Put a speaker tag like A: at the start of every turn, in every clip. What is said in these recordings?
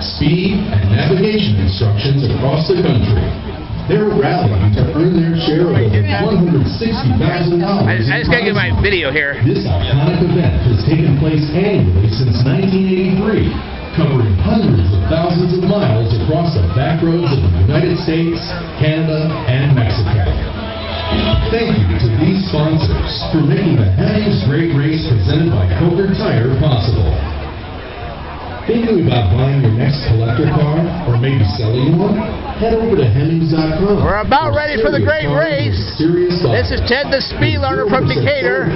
A: speed, and navigation instructions across the country. They're rallying to earn their share of over $160,000.
B: I just gotta get my video here.
A: This iconic event has taken place annually since 1983, covering hundreds of thousands of miles across the back roads of the United States, Canada, and Mexico. Thank you to these sponsors for making the Hemmings Great Race presented by Coker Tire possible. Thinking about buying your next collector car or maybe selling one? Head over to Hemmings.com.
B: We're about ready for the great race. This is Ted the Speed Learner from Decatur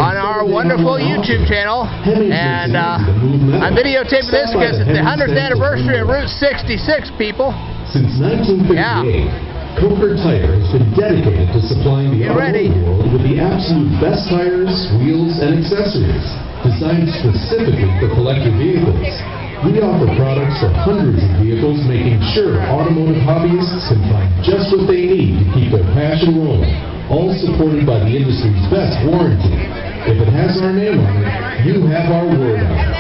B: on our wonderful YouTube channel. And I'm videotaping this because it's the 100th anniversary of Route 66, people.
A: Since 1958, Coker Tire has been dedicated to supplying the automotive world with the absolute best tires, wheels, and accessories designed specifically for collector vehicles. We offer products for hundreds of vehicles, making sure automotive hobbyists can find just what they need to keep their passion rolling, all supported by the industry's best warranty. If it has our name on it, you have our word on it.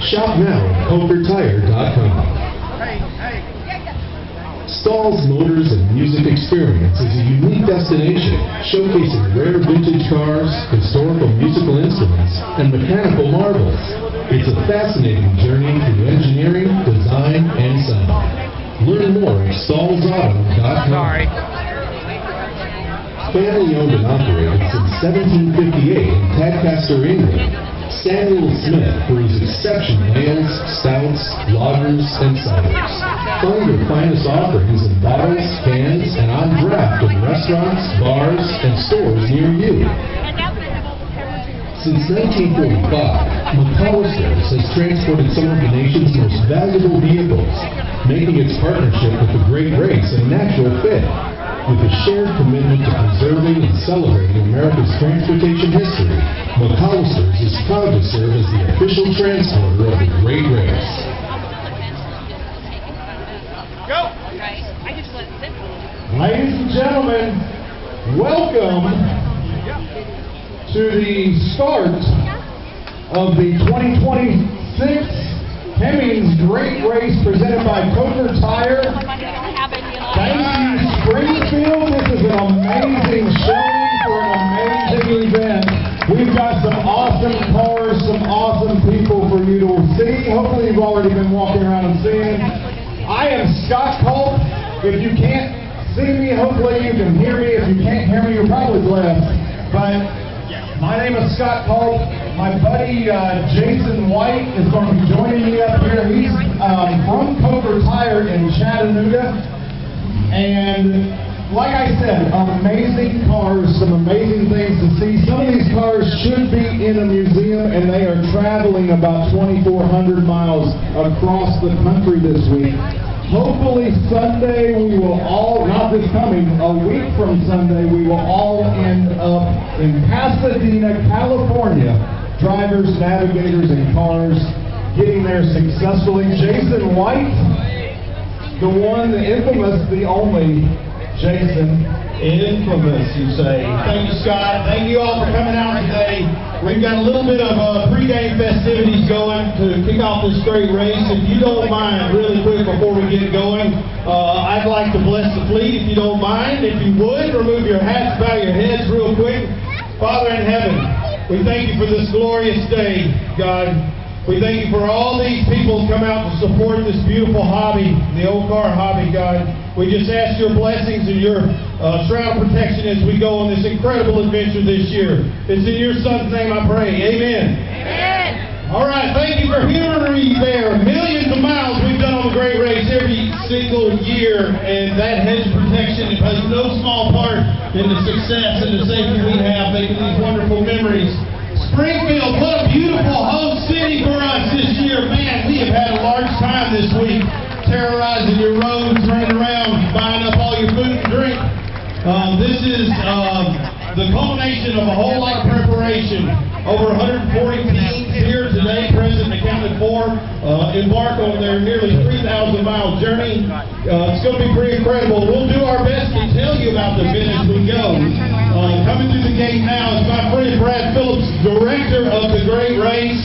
A: Shop now at CokerTire.com. Stahl's Motors and Music Experience is a unique destination showcasing rare vintage cars, historical musical instruments, and mechanical marvels. It's a fascinating journey through engineering, design, and sound. Learn more at StahlsAuto.com. Family owned and operated since 1758 in Tadcaster, England, Samuel Smith brews exceptional ales, stouts, lagers, and ciders. Find your finest offerings in bottles, cans, and on draft in restaurants, bars, and stores near you. Since 1945, McAllister's has transported some of the nation's most valuable vehicles, making its partnership with the Great Race a natural fit. With a shared commitment to preserving and celebrating America's transportation history, McAllister's is proud to serve as the official transporter of the Great Race.
C: Go!
D: Ladies and gentlemen, welcome to the start of the 2026 Hemmings Great Race presented by Coker Tire. Thank you, Springfield. This is an amazing showing for an amazing event. We've got some awesome cars, some awesome people for you to see. Hopefully you've already been walking around and seeing. I am Scott Culp. If you can't see me, hopefully you can hear me. If you can't hear me, you're probably blessed. But my name is Scott Culp. My buddy Jason White is going to be joining me up here. He's from Coker Tire in Chattanooga. And like I said, amazing cars, some amazing things to see. Some of these cars should be in a museum, and they are traveling about 2,400 miles across the country this week. Hopefully Sunday we will all, not this coming, a week from Sunday, we will all end up in Pasadena, California. Drivers, navigators, and cars getting there successfully. Jason White, the one, the infamous, the only Jason.
E: Infamous, you say. Thank you, Scott. Thank you all for coming out today. We've got a little bit of pregame festivities going to kick off this great race. If you don't mind, really quick before we get going, I'd like to bless the fleet, if you don't mind. If you would, remove your hats, bow your heads real quick. Father in heaven, we thank you for this glorious day, God. We thank you for all these people who come out to support this beautiful hobby, the old car hobby, God. We just ask your blessings and your shroud of protection as we go on this incredible adventure this year. It's in your Son's name I pray. Amen.
C: Amen.
E: All right, thank you for hearing me there. Millions of miles we've done on the Great Race every single year, and that hedge protection plays no small part in the success and the safety we have making these wonderful memories. Springfield, what a beautiful host city for us this year. Man, we have had a large time this week terrorizing your roads, running around, buying up all your food and drink. This is the culmination of a whole lot of preparation. Over 140 teams here today, present and accounted for, embark on their nearly 3,000-mile journey. It's going to be pretty incredible. We'll do our best to tell you about the event as we go. Coming through the gate now is my friend Brad Phillips, director of the Great Race.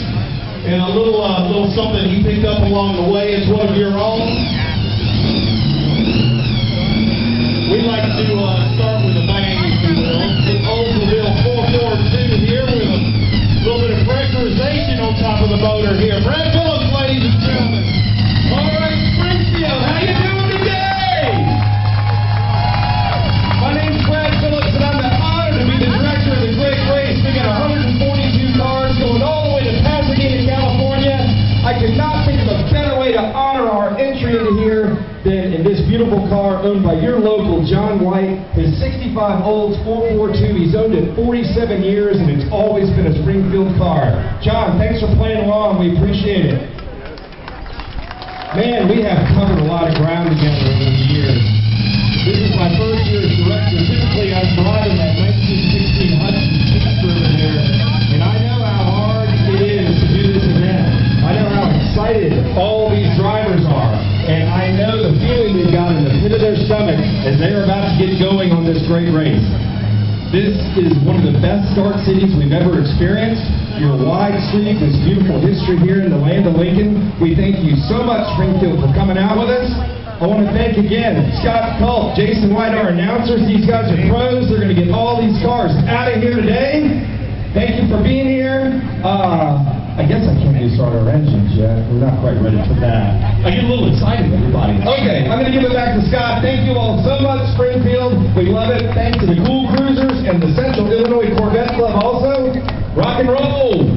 E: and a little something he picked up along the way. It's one of your own. We like to start with a bang, if you will. The Oldsmobile 442 here with a little bit of pressurization on top of the motor here. Brad Phillips, ladies and gentlemen. All right, Springfield, how you doing today? My name's Brad Phillips, and I'm honored to be the director of the Great Race. We got 142 cars going all the way to Pasadena, California. I could not think of a better way to honor our entry into here than in this beautiful car owned by your local John White. His 65 Olds 442. He's owned it 47 years, and it's always been a Springfield car. John, thanks for playing along. We appreciate it. Man, we have covered a lot of ground together over the years. This is my first year as director. Typically, I'm driving that 1916 Hudson Speedster over there, and I know how hard it is to do this event. I know how excited all these drivers are, and I know the feeling they've got in the pit of their stomach as they're about to get going on this great race. This is one of the best start cities we've ever experienced. Your wide street, this beautiful history here in the land of Lincoln. We thank you so much, Springfield, for coming out with us. I want to thank again Scott Culp, Jason White, our announcers. These guys are pros. They're going to get all these cars out of here today. Thank you for being here. I guess I can't really start our engines yet. We're not quite ready for that. I get a little excited, everybody. Okay, I'm going to give it back to Scott. Thank you all so much, Springfield. We love it. Thanks to the Cool Cruisers and the Central Illinois Corvette Club also. Rock and roll.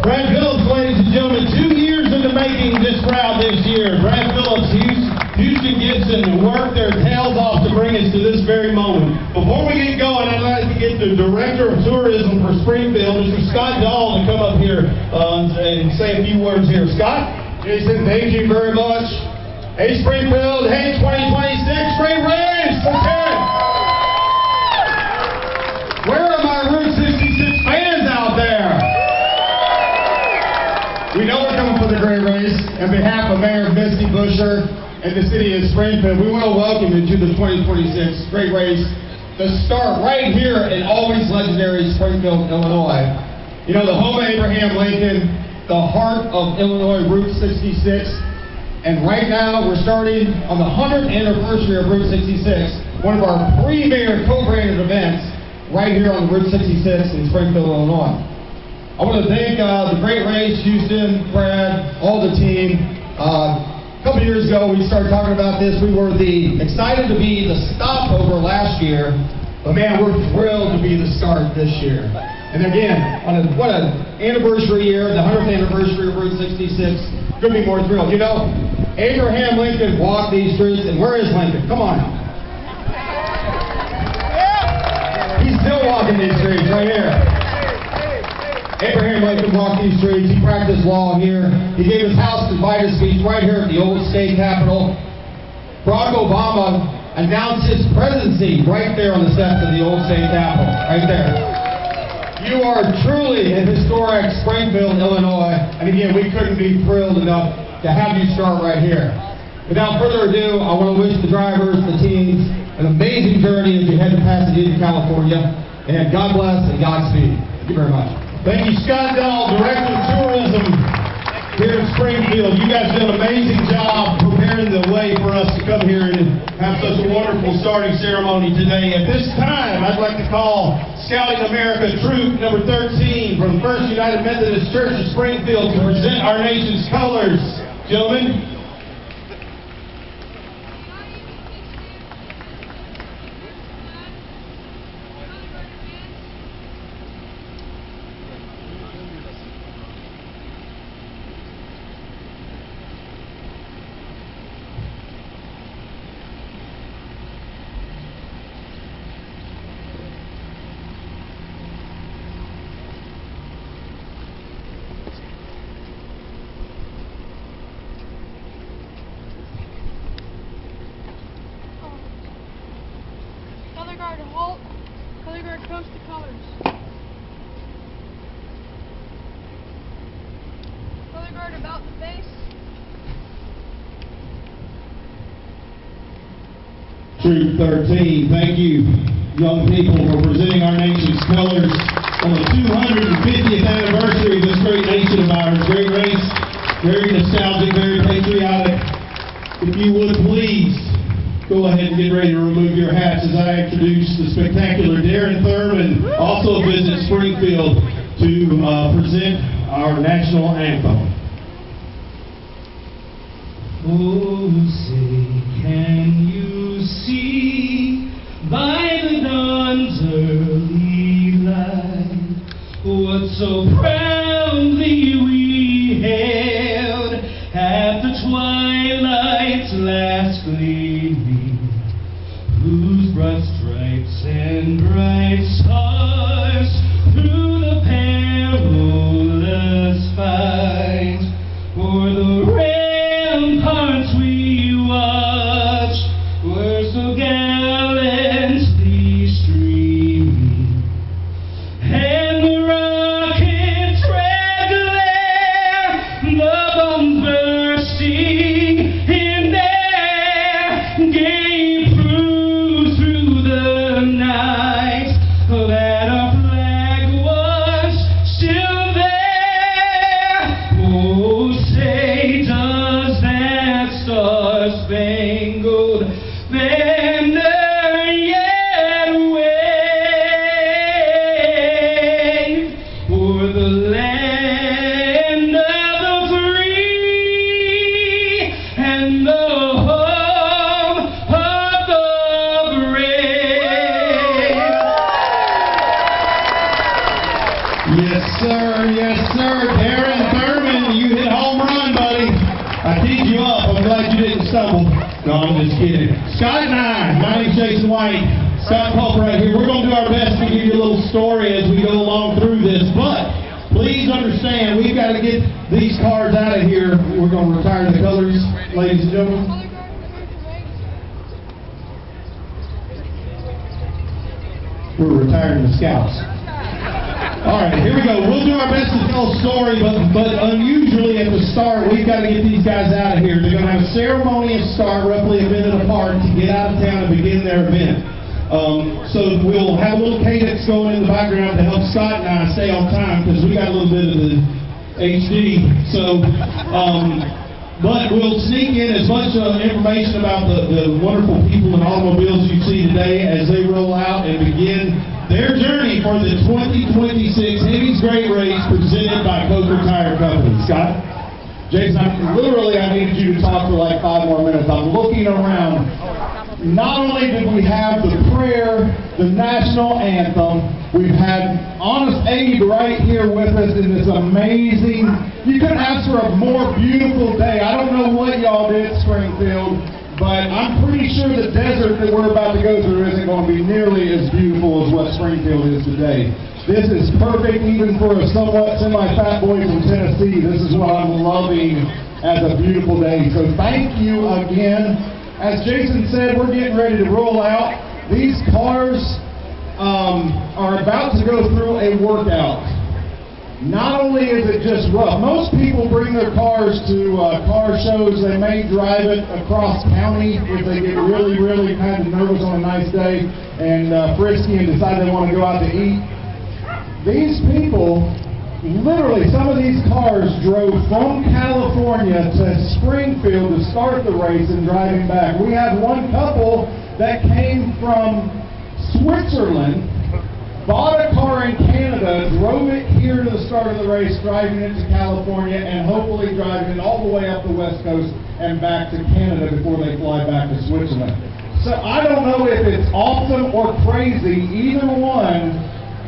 E: Brad Phillips, ladies and gentlemen, 2 years in the making this route this year. Brad Phillips, Houston Gibson worked their tails off to bring us to this very moment. Before we get going, I'd like to get the Director of Tourism for Springfield, Mr. Scott Dahl, to come up here and say a few words here. Scott?
D: Jason, thank you very much. Hey, Springfield. Hey, 2026. Great race. Let's hear it. Where are my Route 66 fans out there? We know we're coming for the great race. On behalf of Mayor Misty Buscher and the city of Springfield, we want to welcome you to the 2026 great race. The start right here in always legendary Springfield, Illinois. You know, the home of Abraham Lincoln, the heart of Illinois, Route 66. And right now, we're starting on the 100th anniversary of Route 66, one of our premier co-branded events right here on Route 66 in Springfield, Illinois. I want to thank the Great Race, Houston, Brad, all the team. A couple years ago, we started talking about this. We were excited to be the stopover last year, but man, we're thrilled to be the start this year. And again, what an anniversary year, the 100th anniversary of Route 66. Couldn't be more thrilled. You know, Abraham Lincoln walked these streets, and where is Lincoln? Come on. He's still walking these streets right here. Abraham Lincoln walked these streets. He practiced law here. He gave his House Divided speech right here at the old state capitol. Barack Obama announced his presidency right there on the steps of the old state capitol, right there. You are truly an historic Springfield, Illinois, and again, we couldn't be thrilled enough to have you start right here. Without further ado, I want to wish the drivers, the teams, an amazing journey as you head to Pasadena, California, and God bless and Godspeed. Thank you very much.
E: Thank you, Scott Dahl, Director of Tourism here in Springfield. You guys did an amazing job preparing the way for us to come here and have such a wonderful starting ceremony today. At this time, I'd like to call Scouting America Troop number 13 from the First United Methodist Church of Springfield to present our nation's colors. Gentlemen.
C: Color guard halt. Color guard coast to colors. Color guard about the face.
E: Troop 13, thank you, young people, for presenting our nation's colors. on the 250th anniversary of this great nation of ours. Great race, very nostalgic, very patriotic. If you would please go ahead and get ready to remove your hats as I introduce the spectacular Darren Thurman, also visit Springfield to present our national anthem. Oh, say, can you see by the dawn's early light what so proudly we hailed at the twilight's last gleaming, whose broad stripes and bright stars through the perilous fight o'er the ramparts we watched were so gallantly streaming, and the rocket's red glare, the bombs bursting in air, gave proof through the night that our flag was still there. Oh, say, does that star-spangled banner yet wave o'er the land of the free and the home of the brave? Yes, sir. Yes, sir. Darren Thurman, you hit home run, buddy. I teed you up. I'm glad you didn't stumble. No, I'm just kidding. Scott and I, my name's Jason White, Scott Pope right here. We're going to do our best to give you a little story as we go along through this, but please understand, we've got to get these cars out of here. We're going to retire the colors, ladies and gentlemen.
C: Color guard American race.
E: We're retiring the Scouts. All right, here we go. We'll do our best to tell a story, but unusually at the start, we've got to get these guys out of here. They're going to have a ceremonious start roughly a minute apart to get out of town and begin their event. So we'll have a little cadence going in the background to help Scott and I stay on time because we got a little bit of the HD. So, but we'll sneak in as much information about the wonderful people and automobiles you see today as they roll out and begin their journey for the 2026 Hemi's Great Race presented by Coker Tire Company. Scott? Jason, I needed you to talk for like 5 more minutes. I'm looking around. Not only did we have the prayer, the national anthem, we've had Honest Abe right here with us in this amazing, you couldn't ask for a more beautiful day. I don't know what y'all did, Springfield, but I'm pretty sure the desert that we're about to go through isn't going to be nearly as beautiful as what Springfield is today. This is perfect even for a somewhat semi-fat boy from Tennessee. This is what I'm loving as a beautiful day. So thank you again. As Jason said, we're getting ready to roll out. These cars are about to go through a workout. Not only is it just rough, most people bring their cars to car shows. They may drive it across county if they get really, really kind of nervous on a nice day and frisky and decide they want to go out to eat. These people, literally, some of these cars drove from California to Springfield to start the race and driving back. We have one couple that came from Switzerland, bought a car in Canada, drove it here to the start of the race, driving it to California, and hopefully driving it all the way up the West Coast and back to Canada before they fly back to Switzerland. So I don't know if it's awesome or crazy, either one.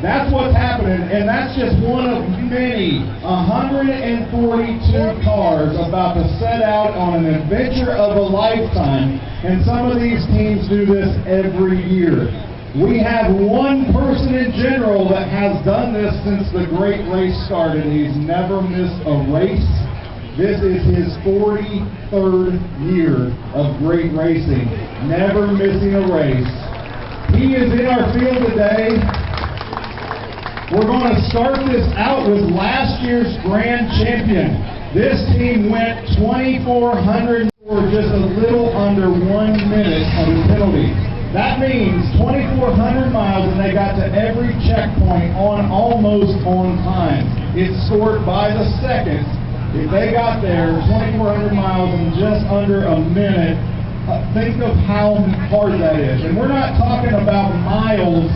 E: That's what's happening, and that's just one of many 142 cars about to set out on an adventure of a lifetime, and some of these teams do this every year. We have one person in general that has done this since the great race started. He's never missed a race. This is his 43rd year of great racing, never missing a race. He is in our field today. We're going to start this out with last year's grand champion. This team went 2,400 for just a little under 1 minute on the penalty.
D: That means 2,400 miles, and they got to every checkpoint almost on time. It's scored by the second. If they got there 2,400 miles in just under a minute, think of how hard that is. And we're not talking about miles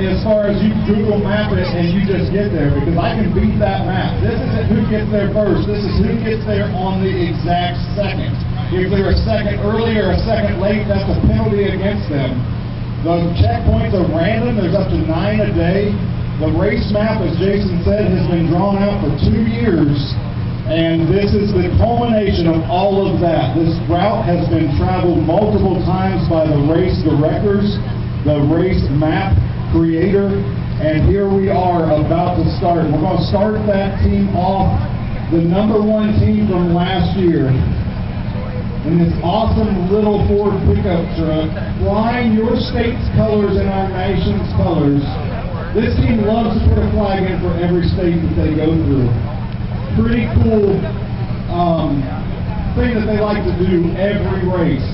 D: as far as you Google map it and you just get there, because I can beat that map. This isn't who gets there first. This is who gets there on the exact second. If they're a second early or a second late, that's a penalty against them. The checkpoints are random. There's up to 9 a day. The race map, as Jason said, has been drawn out for 2 years. And this is the culmination of all of that. This route has been traveled multiple times by the race directors, the race map creator, and here we are about to start. We're going to start that team off, the #1 team from last year, in this awesome little Ford pickup truck, flying your state's colors and our nation's colors. This team loves to put a flag in for every state that they go through. Pretty cool thing that they like to do every race.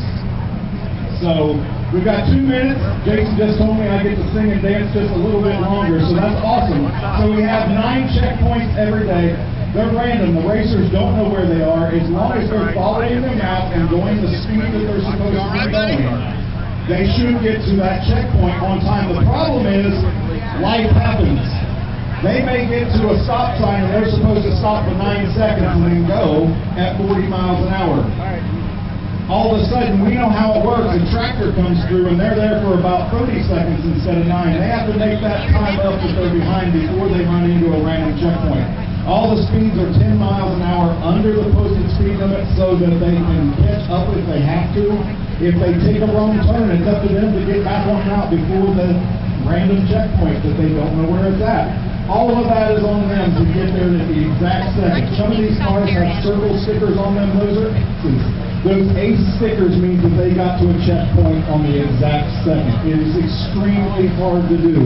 D: So we've got 2 minutes. Jason just told me I get to sing and dance just a little bit longer, so that's awesome. So we have 9 checkpoints every day. They're random. The racers don't know where they are. As long as they're following them out and going the speed that they're supposed to be going, they should get to that checkpoint on time. The problem is, life happens. They may get to a stop sign and they're supposed to stop for 9 seconds and then go at 40 miles an hour. All of a sudden, we know how it works. A tractor comes through and they're there for about 30 seconds instead of 9. They have to make that time up that they're behind before they run into a random checkpoint. All the speeds are 10 miles an hour under the posted speed limit so that they can catch up if they have to. If they take a wrong turn, it's up to them to get back on route before the random checkpoint that they don't know where it's at. All of that is on them to get there at the exact second. Some of these cars have circle stickers on them. Those are aces. Those ace stickers means that they got to a checkpoint on the exact second. It is extremely hard to do.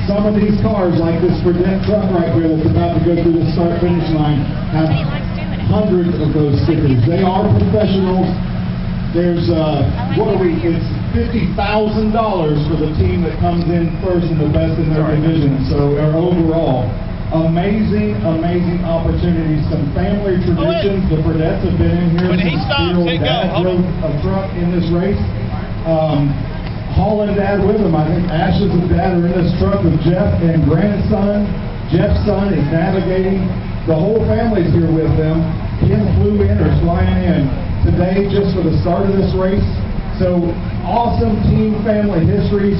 D: Some of these cars, like this Fredette truck right here that's about to go through the start-finish line, have hundreds of those stickers. They are professionals. There's, it's $50,000 for the team that comes in first and the best in their division. So, overall, amazing, amazing opportunities. Some family traditions. The Fredettes have been in here.
E: When he stops, they go.
D: Dad drove a truck in this race. Hauling Dad with him. I think Ashes and Dad are in this truck with Jeff and grandson. Jeff's son is navigating. The whole family's here with them. Kim flew in or is flying in today just for the start of this race. So awesome team family histories.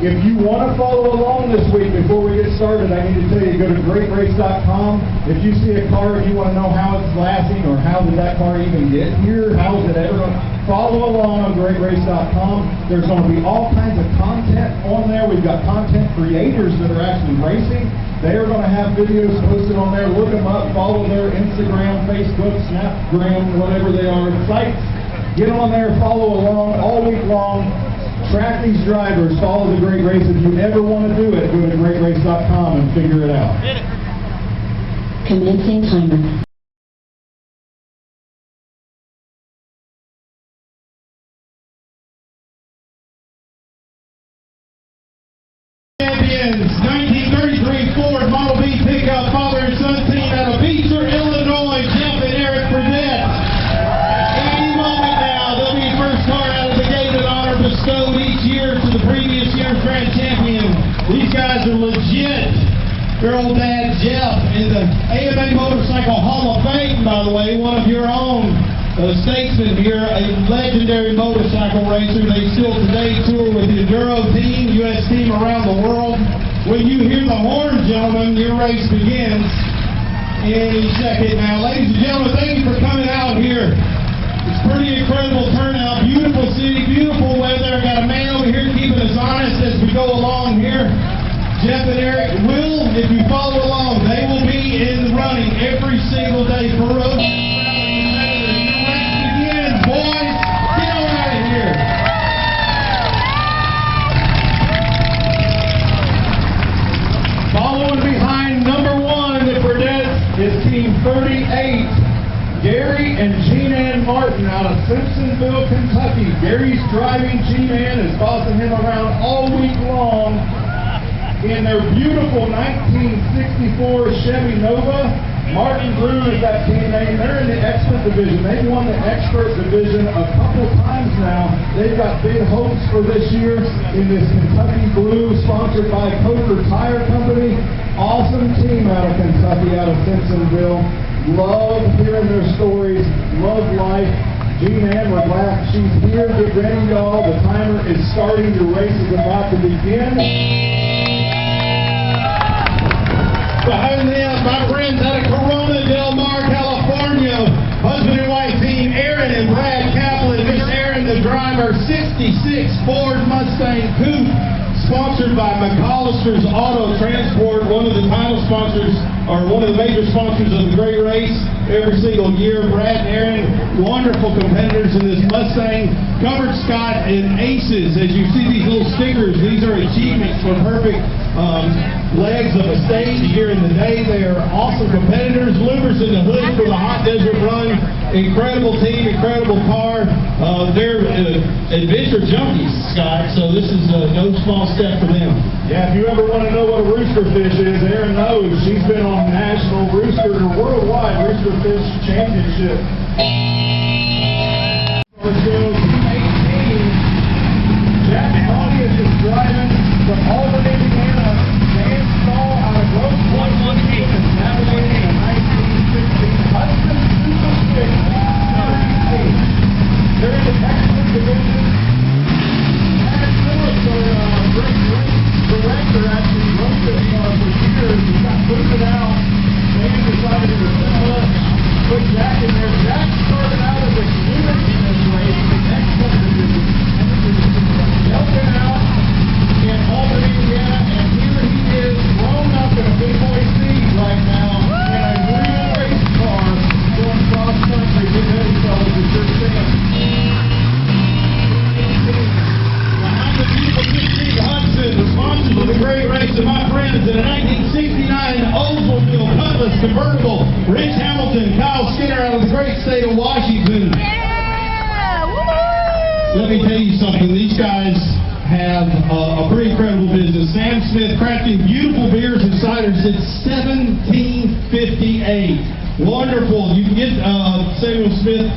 D: If you want to follow along this week before we get started, I need to tell you, go to greatrace.com. If you see a car and you want to know how it's lasting or how did that car even get here, how is it ever going to follow along on greatrace.com. There's going to be all kinds of content on there. We've got content creators that are actually racing. They are going to have videos posted on there. Look them up. Follow their Instagram, Facebook, Snapgram, whatever they are, sites. Get on there, follow along all week long. Track these drivers, follow the Great Race. If you ever want to do it, go to greatrace.com and figure it out.
F: Commencing timer.
E: Champions, 1933 Ford Model B pickup, father and son team out of Beecher, Illinois, Jeff and Eric Fredette. Any moment now, they'll be first car out of the gate with honor bestowed each year to the previous year's grand champion. These guys are legit. Your old dad, Jeff, in the AMA Motorcycle Hall of Fame, by the way, one of your own statesmen here, a legendary motorcycle racer. They still today tour with the Enduro team, U.S. team around the world. When you hear the horn, gentlemen, your race begins any second now. Ladies and gentlemen, thank you for coming out here. It's pretty incredible turnout, beautiful city, beautiful weather. Got a man over here keeping us honest as we go along here. Jeff and Eric will, if you follow along, they will be in the running every single day. Ferocious rally. Your race begins, boys. Get on out of here.
D: Following behind #1 in the Fredettes is Team 38. Gary and Jean Ann Martin out of Simpsonville, Kentucky. Gary's driving G-Man is bossing him around all week long in their beautiful 1964 Chevy Nova. Martin Broom is that team name. They're in the expert division. They've won the expert division a couple times now. They've got big hopes for this year in this Kentucky Blue, sponsored by Coker Tire Company. Awesome team out of Kentucky, out of Simpsonville. Love hearing their stories. Love life. G-Man, we're glad she's here. Get ready, y'all. The timer is starting. Your race is about to begin.
E: Behind them, my friends out of Corona Del Mar, California, husband and wife team, Aaron and Brad Kaplan. Miss Aaron, the driver, 66 Ford Mustang Coupe, sponsored by McAllister's Auto Transport, one of the title sponsors, or one of the major sponsors of the Great Race every single year. Brad and Aaron, wonderful competitors in this Mustang. Covered Scott in aces. As you see these little stickers, these are achievements for perfect legs of a stage here in the day. They are awesome competitors. Louvers in the hood for the Hot Desert Run. Incredible team, incredible car. They're adventure junkies, Scott, so this is no small step for them.
D: Yeah, if you ever want to know what a rooster fish is, Aaron knows. She's been on national rooster or worldwide rooster fish championship. Jack Pontius is driving from Auburn, Indiana. Dan Stahl out of Grosse Pointe, Michigan is navigating a 1916 Hudson Super Stick 38. They're in the expert division. And Phillips, our great race director, actually wrote this car for years. He got booted out. Dan decided to put Jack in there. Jack started out as a unit in this race in the expert division. Helping out in Auburn, Indiana, and here he is, grown up in a big boy seat right now in a real race car going cross country. Get ready, fellas, it's your chance.
E: Behind the beautiful 15 Hudson, the sponsors of the Great Race, and my friends, in a 1969 Oldsmobile Cutlass convertible, Rich Hamilton, Kyle Skinner out of the great state of Washington. Let me tell you something. These guys have a pretty incredible business. Sam Smith crafting beautiful beers and ciders since 1758. Wonderful. You can get Samuel Smith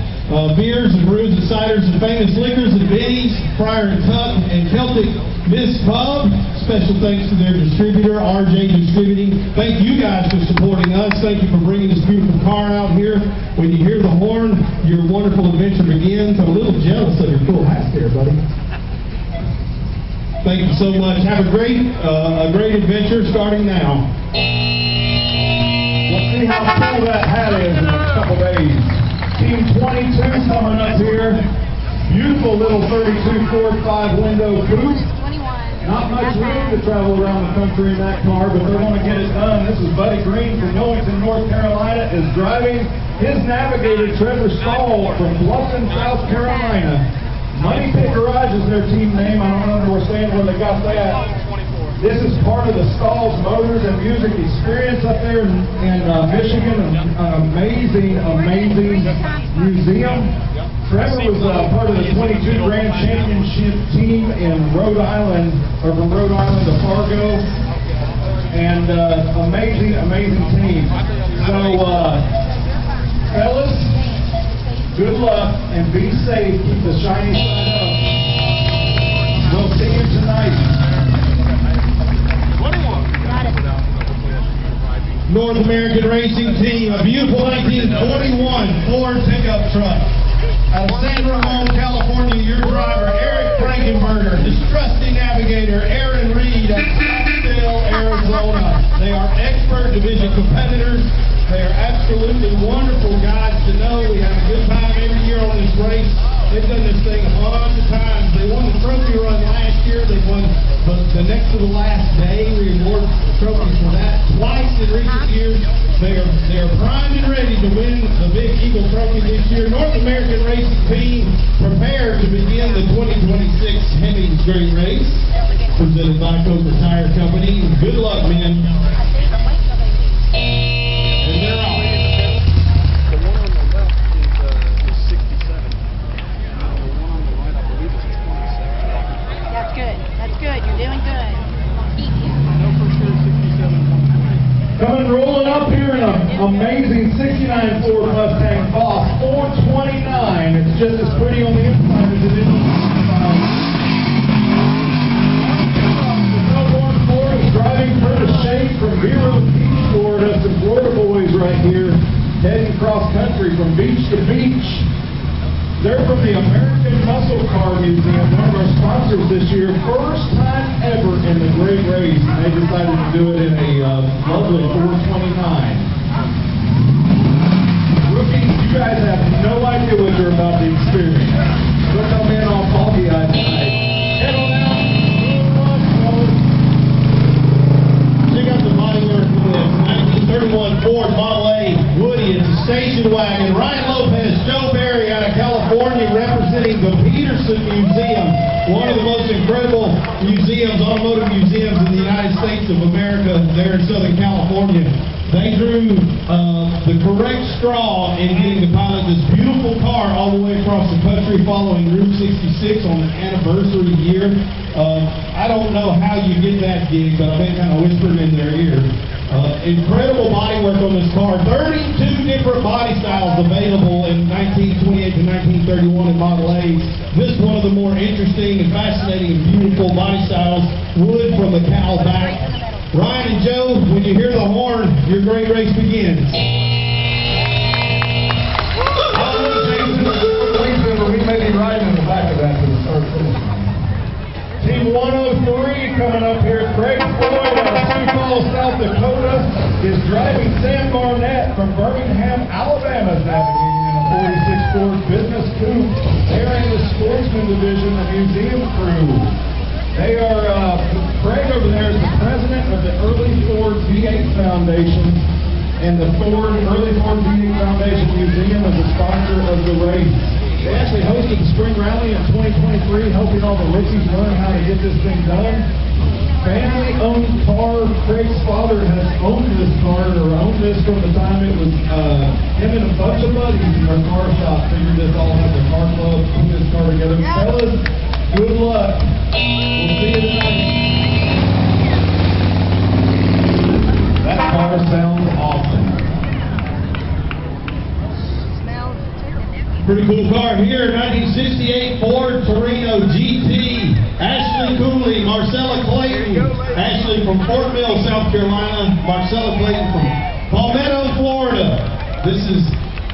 E: beers and brews and ciders and famous liquors and Benny's, Friar and Tuck, and Celtic Miss Pub. Special thanks to their distributor, RJ Distributing. Thank you guys for supporting us. Thank you for bringing this beautiful car out here. When you hear the horn, your wonderful adventure begins. I'm a little jealous of your cool hat there, buddy. Thank you so much. Have a great adventure starting now.
D: We'll see how cool that hat is in a couple days. Team 22 coming up here. Beautiful little 32 Ford 5 window coupe. Not much room to travel around the country in that car, but they're going to get it done. This is Buddy Green from Millington, North Carolina, is driving his navigator, Trevor Stahl, from Bluffton, South Carolina. Money Pit Garage is their team name. I don't understand where they got that. This is part of the Stahl's Motors and Music Experience up there in Michigan. An amazing, amazing museum. Trevor was part of the 22 Grand Championship team in Rhode Island, or from Rhode Island to Fargo. And amazing, amazing team. So, fellas, good luck and be safe. Keep the shiny side up. We'll see you tonight.
E: North American Racing Team, a beautiful 1941 Ford pickup truck. Out of San Ramon, California, your driver, Eric Frankenberger, his trusty navigator, Aaron Reed, of Springfield, Arizona. They are expert division competitors. They are absolutely wonderful guys to know. We have a good time every year on this race. They've done this thing 100 times. They won the trophy run last year. They won the next to the last day. We award trophies for that twice in recent years. They are primed and ready to win the Big Eagle Trophy this year. North American Racing Team prepared to begin the 2026 Hemmings Great Race, presented by Coker Tire Company. Good luck, men. And they're off.
F: The one on the left is 67.
D: amazing 69 Ford Mustang Boss 429. It's just as pretty on the inside as it is on the outside. Melbourne, Florida is driving Curtis Shade from Vero Beach, Florida. Some Florida boys right here heading cross country from beach to beach. They're from the American Muscle Car Museum, one of our sponsors this year. First time ever in the Great Race. They decided to do it in a lovely 429. Rookies, you guys have no idea what you're about to experience. Don't come in all foggy-eyed tonight. Head on out.
E: Check out the bodywork for this 1931 Ford Model A Woody. It's a station wagon. Ryan Lopez, Joe Barry out of California, representing the Peterson Museum, one of the most incredible museums, automotive museums in the United States of America, there in Southern California. They drew the correct straw in getting to pilot this beautiful car all the way across the country following Route 66 on the anniversary year. I don't know how you get that gig, but I've been kind of whispering in their ear. Incredible bodywork on this car. 32 different body styles available in 1928 to 1931 in Model A. This is one of the more interesting and fascinating and beautiful body styles. Wood from the cowl back. Ryan and Joe, when you hear the horn, your great race begins.
D: We may be riding in the back of that to the start finish line. Team 103 coming up here. Craig Floyd out of Sioux Falls, South Dakota, is driving Sam Barnett from Birmingham, Alabama, navigating in a 46 Ford Business Coupe. They're in the Sportsman Division, the museum crew. They are, Craig over there is the president of the Early Ford V8 Foundation, and the Early Ford V8 Foundation Museum is a sponsor of the race. They actually hosted the Spring Rally in 2023, helping all the rookies learn how to get this thing done. Family-owned car. Craig's father has owned this car, or owned this from the time it was him and a bunch of buddies in their car shop figured this all out, their car club, put this car together. Fellas, good luck. We'll see you tonight. That car sounds awesome.
E: Pretty cool car here, 1968 Ford Torino GT. Ashley Cooley, Marcella Clayton. Ashley from Fort Mill, South Carolina. Marcella Clayton from Palmetto, Florida. This is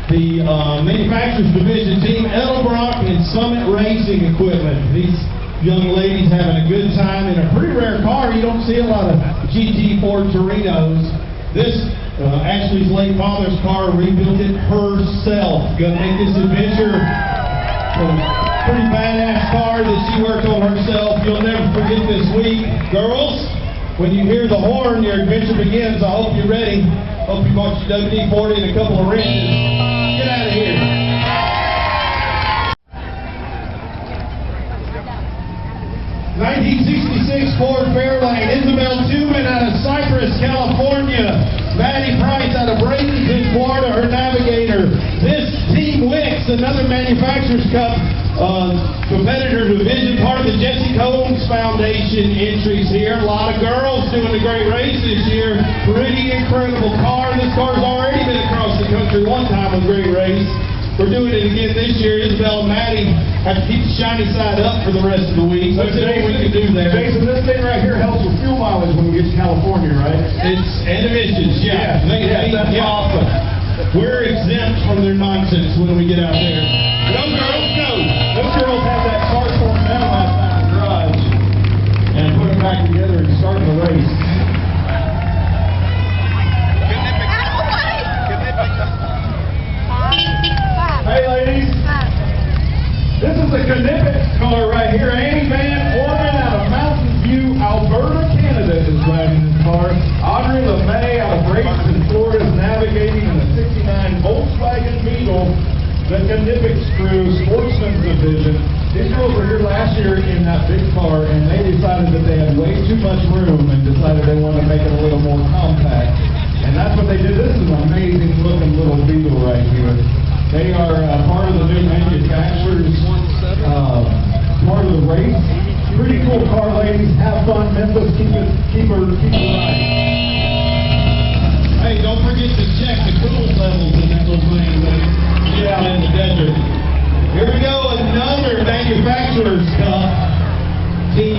E: the Manufacturers Division team, Edelbrock and Summit Racing Equipment. These young ladies having a good time in a pretty rare car. You don't see a lot of GT Ford Torinos. This Ashley's late father's car, rebuilt it herself. Gonna make this adventure. A pretty badass car that she worked on herself. You'll never forget this week. Girls, when you hear the horn, your adventure begins. I hope you're ready. Hope you bought your WD-40 and a couple of wrenches. Get out of here. '66 Ford Fairlane. Isabel Tubman out of Cypress, California. Maddie Price out of Bradenton, Florida, her navigator. This Team Wicks, another Manufacturers Cup competitor division, part of the Jesse Combs Foundation entries here. A lot of girls doing the great race this year. Pretty incredible car. This car's already been across the country one time with Great Race. We're doing it again this year. Isabel and Maddie have to keep the shiny side up for the rest of the week. Let's see what we can do there.
D: Jason, this thing right here helps with fuel mileage when we get to California, right?
E: It's and emissions, yeah.
D: That's awesome.
E: We're exempt from their nonsense when we get out there. Go girls, go!
D: Those girls have that car torn down last night in the garage and put them back together and start the race. Hey ladies, this is a Knippets car right here. Annie Van Orman out of Mountain View, Alberta, Canada is driving this car. Audrey LeMay out of Bradenton, Florida is navigating in a 69 Volkswagen Beetle. The Knippets crew, Sportsman's Division. These girls were here last year in that big car and they decided that they had way too much room and decided they wanted to make it a little more compact. And that's what they did. This is an amazing looking little Beetle right here. They are part of the new manufacturers, part of the race. Pretty cool car, ladies. Have fun. Memphis, keep it right.
E: Hey, don't forget to check the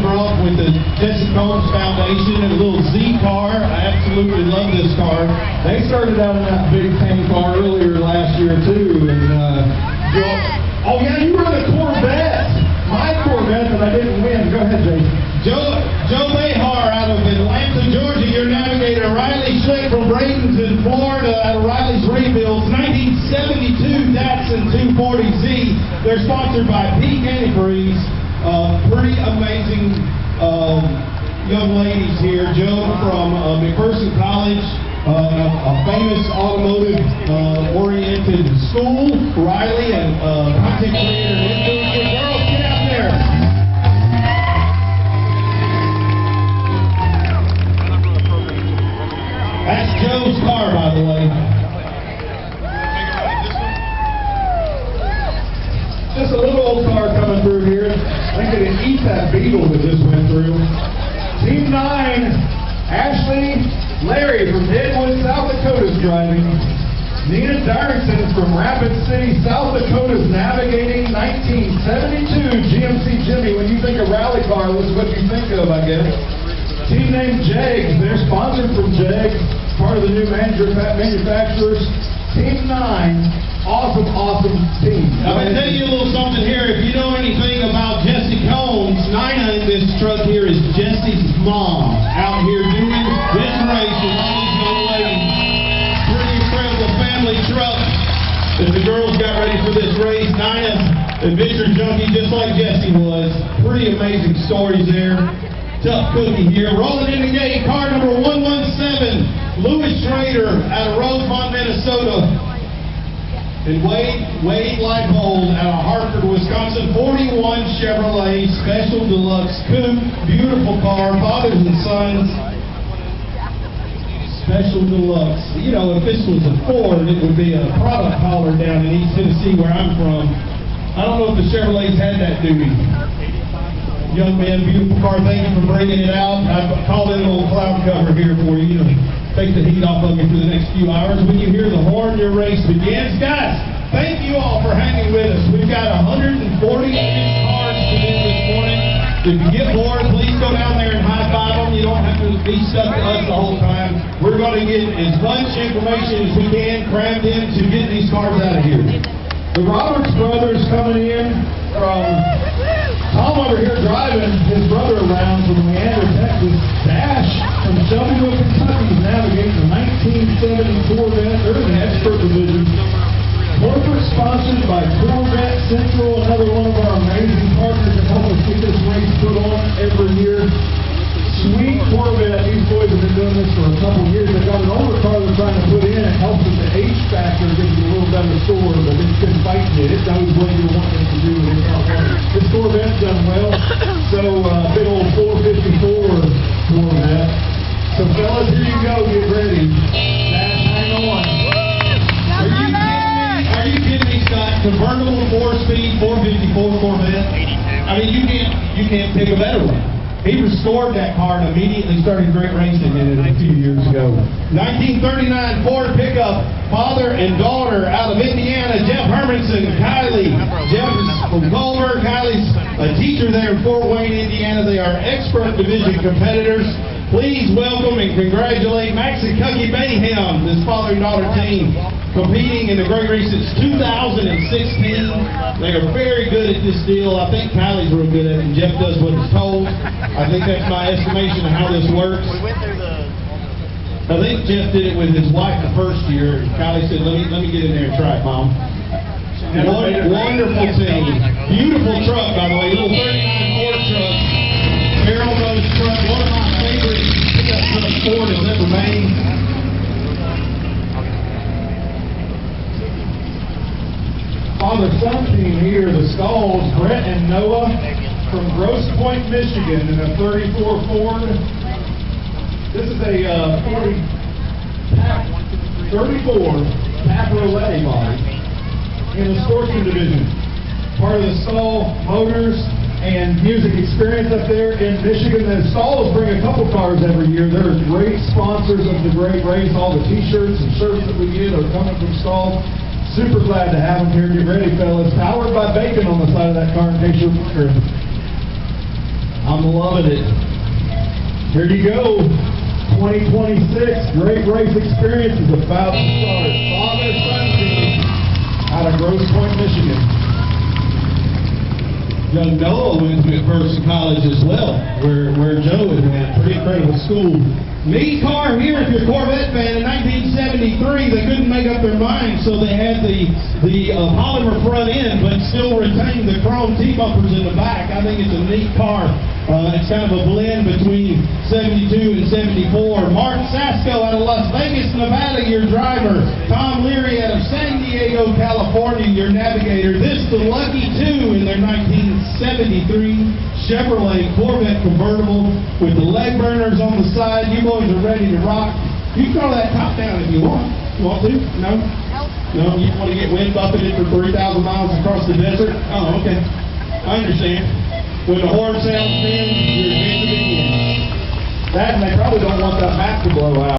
E: brought with the Jesse Combs Foundation, and a little Z car. I absolutely love this car.
D: They started out in that big tank car earlier last year too, and oh yeah, you were in a Corvette, my Corvette that I didn't win. Go ahead, Jason.
E: Joe Behar out of Atlanta, Georgia, your navigator. Riley Schlick from Bradenton, Florida, out of Riley's Rebuilds, 1972 Datsun 240Z. They're sponsored by Peak Antifreeze. Pretty amazing young ladies here. Joe from McPherson College, a famous automotive-oriented school. Riley, and content creator and influencer. Girls, get out there. That's Joe's car, by the way.
D: Just a little old car coming through here. I think it eats that Beetle that just went through. Team 9, Ashley Larry from Deadwood, South Dakota is driving. Nina Darrington from Rapid City, South Dakota is navigating. 1972 GMC Jimmy. When you think of rally car, this is what you think of, I guess. Team named Jags. They're sponsored from Jags, part of the new manufacturers. Team 9, awesome team.
E: I'm going to tell you a little something here. If you know anything about Jesse Combs, Nina in this truck here is Jesse's mom out here doing this race with all these young ladies. Pretty incredible family truck that the girls got ready for this race. Nina, adventure junkie just like Jesse was. Pretty amazing stories there. Tough cookie here. Rolling in the gate, car number 117, Louis Schrader out of Rosemont, Minnesota. And Wade Leipold out of Hartford, Wisconsin. 41 Chevrolet Special Deluxe Coupe. Beautiful car, fathers and sons. Special Deluxe. You know, if this was a Ford, it would be a product hauler down in East Tennessee where I'm from. I don't know if the Chevrolets had that duty. Young man, beautiful car. Thank you for bringing it out. I've called in a little cloud cover here for you to take the heat off of you for the next few hours. When you hear the horn, your race begins. Guys, thank you all for hanging with us. We've got 140 cars to do this morning. If you get bored, please go down there and high-five them. You don't have to be stuck to us the whole time. We're going to get as much information as we can crammed in to get these cars out of here.
D: The Roberts brothers coming in from Tom over here driving his brother around from Leander, Texas. Dash from Shelbyville, Kentucky is navigating the 1970 Corvette. They're in the expert division. Corporate sponsored by Corvette Central, another one of our amazing partners that help us get this race put on every year. Sweet Corvette. These boys have been doing this for a couple years. They've got an older car they're trying to put in. It helps with the H factor, gives you a little better score, but it's been fighting it. It knows what you want it to do, and it's not working. This Corvette's done well. So, big old 454 Corvette. So, fellas, here you go. Get ready. Dash, hang on.
E: Are you kidding me, Scott? Convertible 4-speed 454 Corvette. I mean, you can't pick a better one. He restored that car and immediately started great racing in it a few years ago. 1939 Ford pickup, father and daughter out of Indiana, Jeff Hermanson, Kylie. Jeff is from Culver. Kylie's a teacher there in Fort Wayne, Indiana. They are expert division competitors. Please welcome and congratulate Max and Cucky Bayham, this father and daughter team, competing in the Great Race since 2016. They are very good at this deal. I think Kylie's real good at it, and Jeff does what he's told. I think that's my estimation of how this works. I think Jeff did it with his wife the first year. Kylie said, let me get in there and try it, Mom. Wonderful team. Beautiful truck, by the way. Little 39 Ford truck. Barrel nose truck. One of my favorite pickup trucks Ford has ever made.
D: Father-son team here, the Skulls, Brett and Noah from Grosse Pointe, Michigan, in a 34 Ford. This is a 34 Cabriolet body in the Sportsman division. Part of the Skull Motors and Music Experience up there in Michigan. The Skulls bring a couple cars every year. They're great sponsors of the Great Race. All the t-shirts and shirts that we get are coming from Skull. Super glad to have them here. Get ready, fellas. Powered by bacon on the side of that car in case you're wondering. I'm loving it. Here you go. 2026 Great Race Experience is about to start. Father-son team out of Grosse Pointe, Michigan.
E: Young Noah went to McPherson College as well, where Joe had went. Pretty incredible school. Neat car here if you're a Corvette fan. In 1973, they couldn't make up their mind, so they had the polymer front end, but still retained the chrome T-bumpers in the back. I think it's a neat car. It's kind of a blend between 72 and 74. Mark Sasko out of Las Vegas, Nevada, your driver. Tom Leary out of San Diego, California, your navigator. This the Lucky 2 in their 1973 Chevrolet Corvette convertible with the leg burners on the side. You boys are ready to rock. You can throw that top down if you want. You want to? No? No, you want to get wind buffeted for 3,000 miles across the desert? Oh, okay. I understand. When the horn sounds, then you're advancing again.
D: That, and they probably don't want that map to blow out.